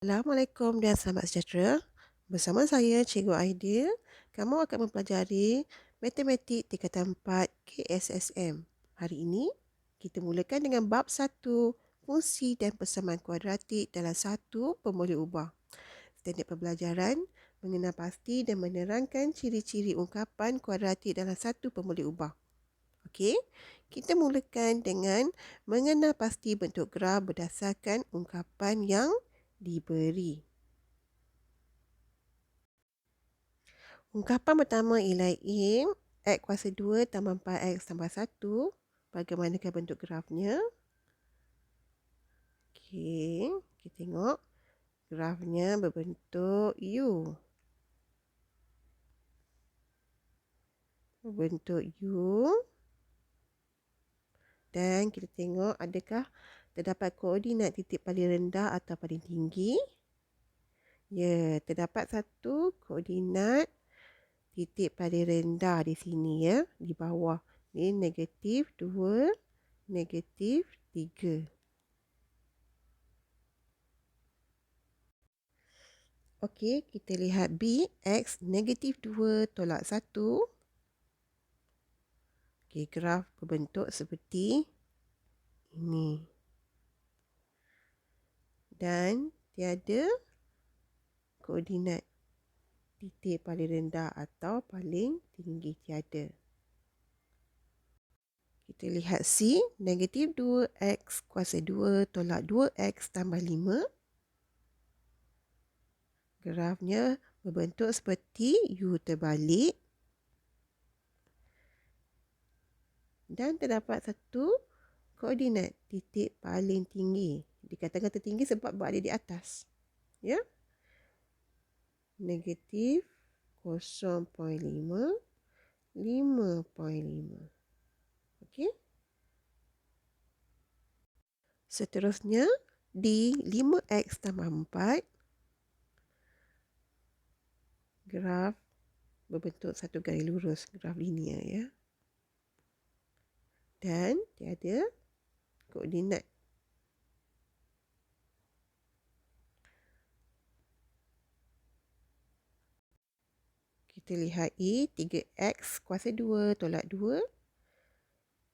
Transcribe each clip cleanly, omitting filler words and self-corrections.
Assalamualaikum dan selamat sejahtera. Bersama saya, Cikgu Aidil, kamu akan mempelajari Matematik Tingkatan 4 KSSM. Hari ini, kita mulakan dengan bab 1, fungsi dan persamaan kuadratik dalam satu pemboleh ubah. Teknik pembelajaran, mengenal pasti dan menerangkan ciri-ciri ungkapan kuadratik dalam satu pemboleh ubah. Okey, kita mulakan dengan mengenal pasti bentuk graf berdasarkan ungkapan yang diberi. Ungkapan pertama ialah X kuasa 2 tambah 4X tambah 1. Bagaimanakah bentuk grafnya? Okey, kita tengok grafnya berbentuk U. Berbentuk U. Dan kita tengok adakah terdapat koordinat titik paling rendah atau paling tinggi? Ya, terdapat satu koordinat titik paling rendah di sini ya, di bawah. Ini negatif 2, negatif 3. Okey, kita lihat B, X negatif 2 tolak 1. Okey, graf berbentuk seperti ini. Dan tiada koordinat titik paling rendah atau paling tinggi, tiada. Kita lihat C, negatif 2X kuasa 2 tolak 2X tambah 5. Grafnya berbentuk seperti U terbalik. Dan terdapat satu koordinat titik paling tinggi. Dikatakan tertinggi sebab berada di atas. Ya. Negatif 0.5, 5.5. Okey. Seterusnya, di 5X tambah 4. Graf berbentuk satu garis lurus, graf linear ya. Dan tiada koordinat. Kita lihat E, 3X kuasa 2 tolak 2.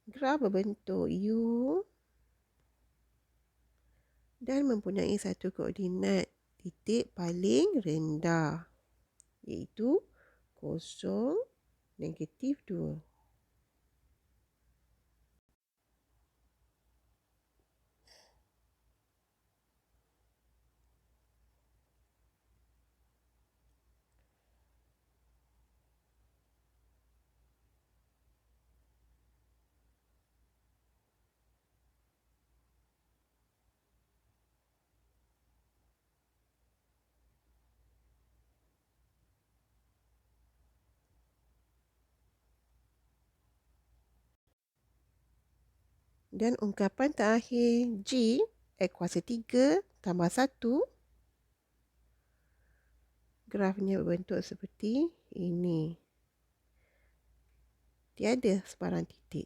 Graf berbentuk U dan mempunyai satu koordinat titik paling rendah, iaitu 0, negatif 2. Dan ungkapan terakhir G, X kuasa 3 tambah 1. Grafnya berbentuk seperti ini. Tiada sebarang titik.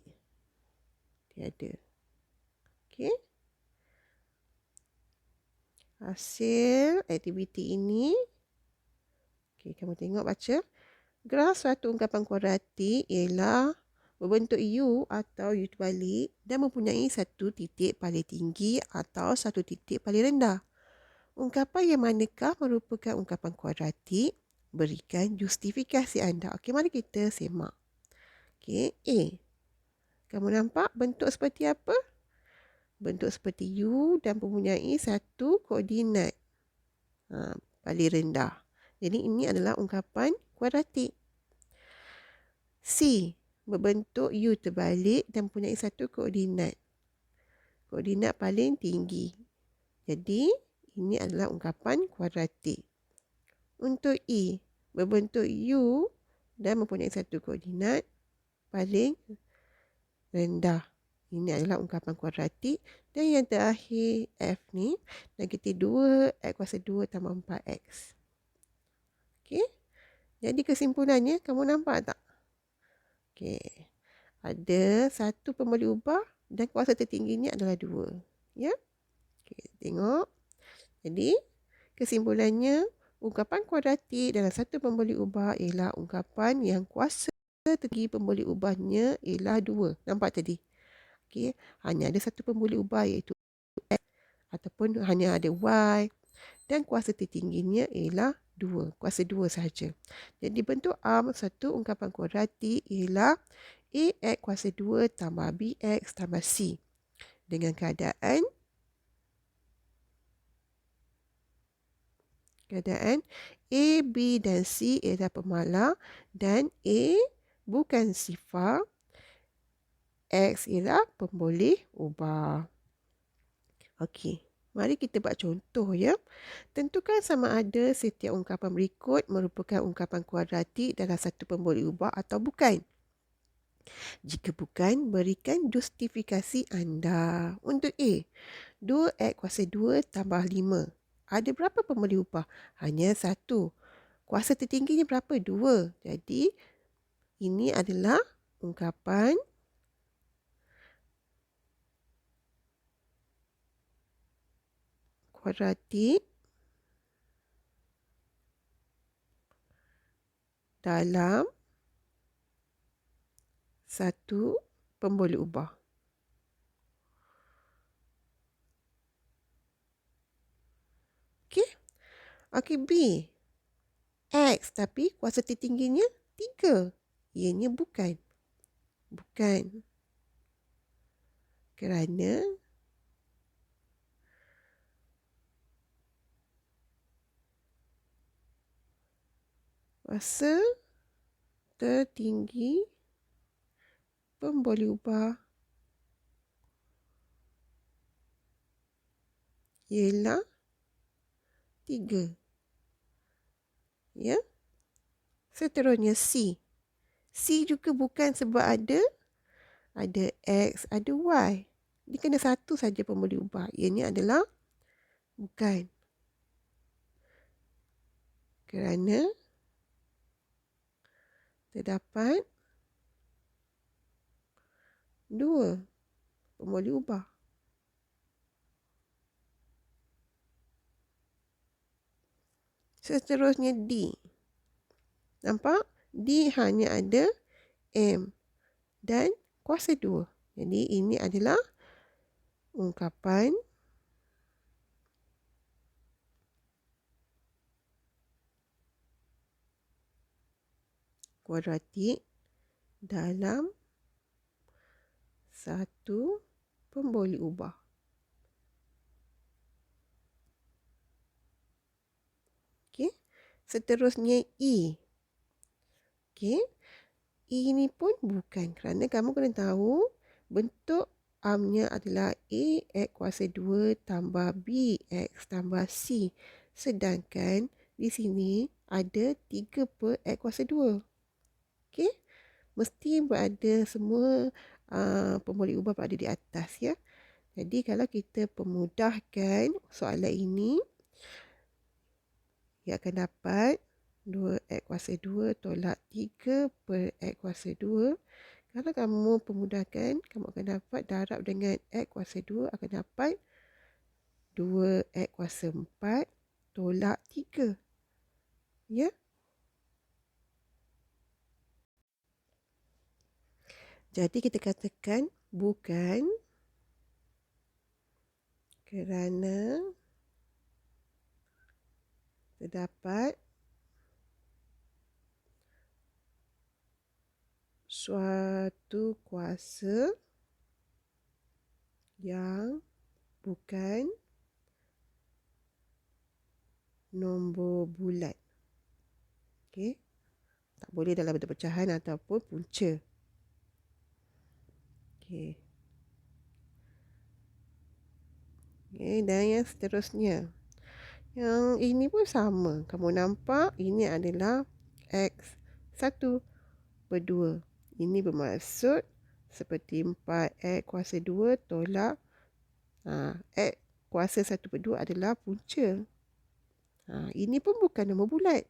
Tiada. Okey. Hasil aktiviti ini. Okey, kamu tengok baca. Graf suatu ungkapan kuadratik ialah berbentuk U atau U terbalik dan mempunyai satu titik paling tinggi atau satu titik paling rendah. Ungkapan yang manakah merupakan ungkapan kuadratik? Berikan justifikasi anda. Okey, mari kita semak. Okey, A. Kamu nampak bentuk seperti apa? Bentuk seperti U dan mempunyai satu koordinat paling rendah. Jadi ini adalah ungkapan kuadratik. C. Berbentuk U terbalik dan mempunyai satu koordinat. Koordinat paling tinggi. Jadi ini adalah ungkapan kuadratik. Untuk E. Berbentuk U dan mempunyai satu koordinat paling rendah. Ini adalah ungkapan kuadratik. Dan yang terakhir F ni, negatif 2, X kuasa 2 tambah 4X. Okey. Jadi kesimpulannya, kamu nampak tak? Okey. Ada satu pemboleh ubah dan kuasa tertingginya adalah 2. Ya. Okey, tengok. Jadi, Kesimpulannya, ungkapan kuadratik dalam satu pemboleh ubah ialah ungkapan yang kuasa tertinggi pemboleh ubahnya ialah 2. Nampak tadi? Okey, hanya ada satu pemboleh ubah iaitu X ataupun hanya ada Y dan kuasa tertingginya ialah 2. Kuasa 2 sahaja. Jadi bentuk satu ungkapan kuadratik ialah AX kuasa 2 tambah BX tambah C. Dengan keadaan A, B dan C ialah pemalar dan A bukan sifar, X ialah pemboleh ubah. Okey, mari kita buat contoh ya. Tentukan sama ada setiap ungkapan berikut merupakan ungkapan kuadratik dalam satu pemboleh ubah atau bukan. Jika bukan, berikan justifikasi anda. Untuk A, 2X kuasa 2 tambah 5. Ada berapa pemboleh ubah? Hanya satu. Kuasa tertingginya berapa? 2. Jadi, ini adalah ungkapan kuadratik dalam satu pemboleh ubah. Okey? Okey, B. X tapi kuasa tertingginya 3. Ianya bukan. Bukan. Kerana kuasa tertinggi pemboleh ubah ialah 3. Ya. Seterusnya C. C juga bukan sebab ada X, ada Y. Dia kena satu saja pemboleh ubah. Ianya adalah bukan. Kerana terdapat 2 pemboleh ubah. Seterusnya D. Nampak? D hanya ada M dan kuasa 2. Jadi ini adalah ungkapan kuadratik dalam satu pemboleh ubah. Okey. Seterusnya E. Okey. E ini pun bukan kerana kamu kena tahu bentuk armnya adalah AX kuasa 2 tambah BX tambah C. Sedangkan di sini ada 3 per X kuasa 2. Okey. Mesti berada semua pemboleh ubah berada di atas ya. Jadi kalau kita pemudahkan soalan ini, ia akan dapat 2X kuasa 2 tolak 3 per X kuasa 2. Kalau kamu pemudahkan, kamu akan dapat darab dengan X kuasa 2 akan dapat 2X kuasa 4 tolak 3. Ya. Jadi kita katakan bukan kerana terdapat suatu kuasa yang bukan nombor bulat. Okey. Tak boleh dalam bentuk pecahan ataupun punca. Okey. Okey, dan yang seterusnya. Yang ini pun sama. Kamu nampak ini adalah X1 per 2. Ini bermaksud seperti 4X kuasa 2 tolak X kuasa 1 per 2 adalah punca. Ini pun bukan nombor bulat.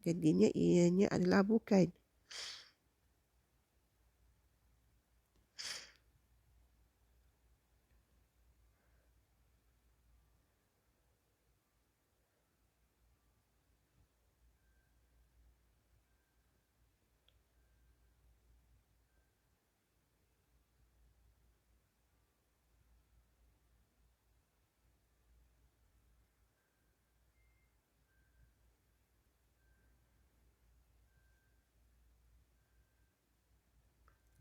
Jadinya ianya adalah bukan.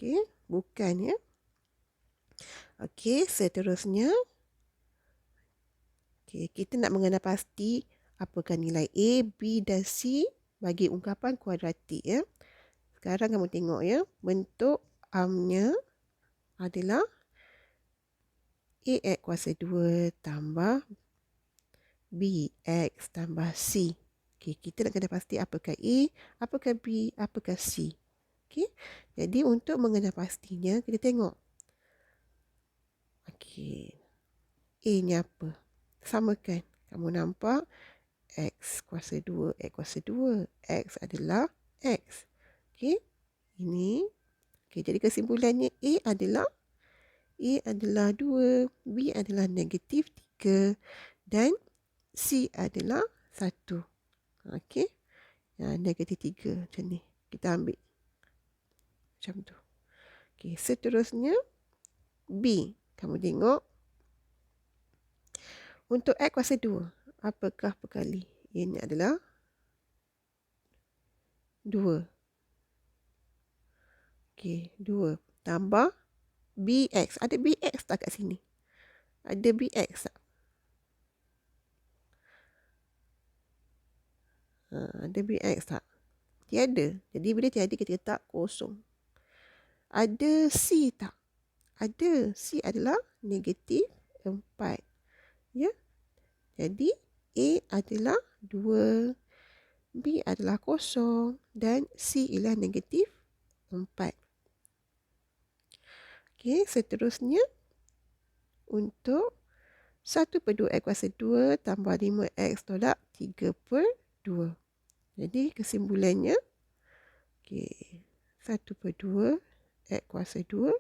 Okey, bukan ya. Okey, seterusnya. Okey, kita nak mengenal pasti apakah nilai A, B dan C bagi ungkapan kuadratik ya. Sekarang kamu tengok ya, bentuk amnya adalah AX kuasa 2 tambah BX tambah C. Okey, kita nak kena pasti apakah A, apakah B, apakah C. Okey, jadi untuk mengenal pastinya, kita tengok. Okey, A-nya apa? Samakan. Kamu nampak X kuasa 2, X kuasa 2. X adalah X. Okey, ini. Okey, jadi kesimpulannya A adalah 2, B adalah negatif 3 dan C adalah 1. Okey, negatif 3 macam ni. Kita ambil macam tu. Okey, seterusnya B. Kamu tengok. Untuk X kuasa 2, apakah perkali? Ini adalah 2. Okey, 2 tambah BX. Ada BX tak kat sini? Ada BX tak? Ada BX tak? Tiada. Jadi bila tiada, kita letak kosong. Ada C tak? Ada. C adalah negatif 4. Ya. Jadi A adalah 2, B adalah kosong dan C ialah negatif 4. Okey, seterusnya untuk 1/2 X kuasa 2 tambah 5X tolak 3/2. Jadi kesimpulannya, okey, 1/2 X kuasa 2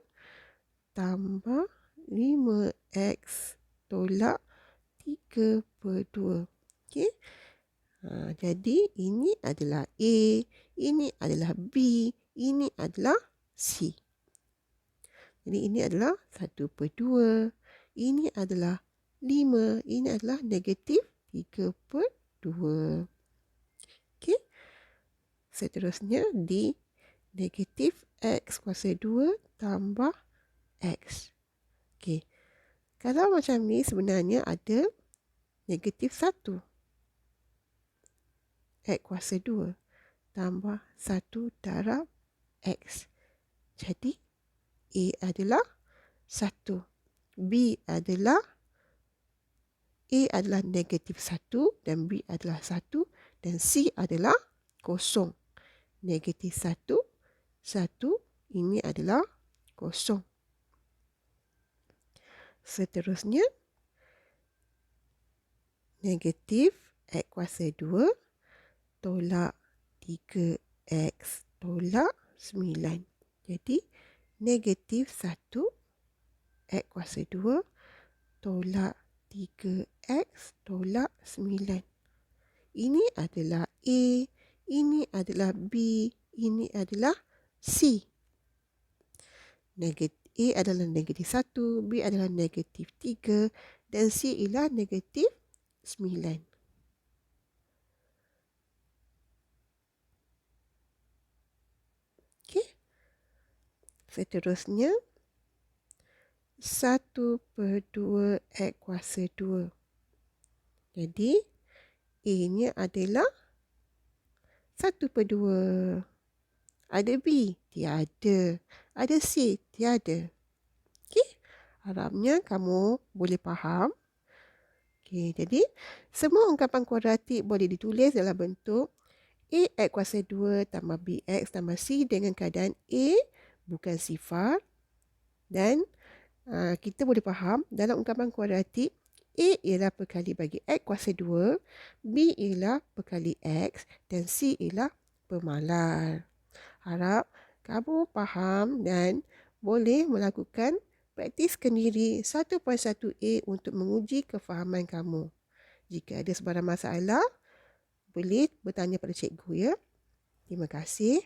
tambah 5X tolak 3/2. Okey. Jadi ini adalah A, ini adalah B, ini adalah C. Jadi ini adalah 1/2, ini adalah 5, ini adalah negatif 3/2. Okey. Seterusnya D, negatif X kuasa 2 tambah X. Okey. Kalau macam ni sebenarnya ada negatif 1. X kuasa 2 tambah 1 darab X. Jadi A adalah 1. B adalah A adalah negatif 1 dan B adalah 1 dan C adalah kosong. Negatif 1, 1, ini adalah kosong. Seterusnya, negatif X kuasa 2 tolak 3X tolak 9. Jadi, negatif 1 X kuasa 2 tolak 3X tolak 9. Ini adalah A, ini adalah B, ini adalah C. A adalah negatif 1, B adalah negatif 3 dan C ialah negatif 9. Okey. Seterusnya 1/2 X kuasa 2. Jadi A-nya adalah 1/2. Ada B? Tiada. Ada C? Tiada. Okey. Harapnya kamu boleh faham. Okey, jadi semua ungkapan kuadratik boleh ditulis dalam bentuk A X kuasa 2 tambah BX tambah C dengan keadaan A bukan sifar dan kita boleh faham dalam ungkapan kuadratik A ialah perkali bagi X kuasa 2, B ialah perkali X dan C ialah pemalar. Harap kamu faham dan boleh melakukan praktis sendiri 1.1a untuk menguji kefahaman kamu. Jika ada sebarang masalah, boleh bertanya pada cikgu ya. Terima kasih.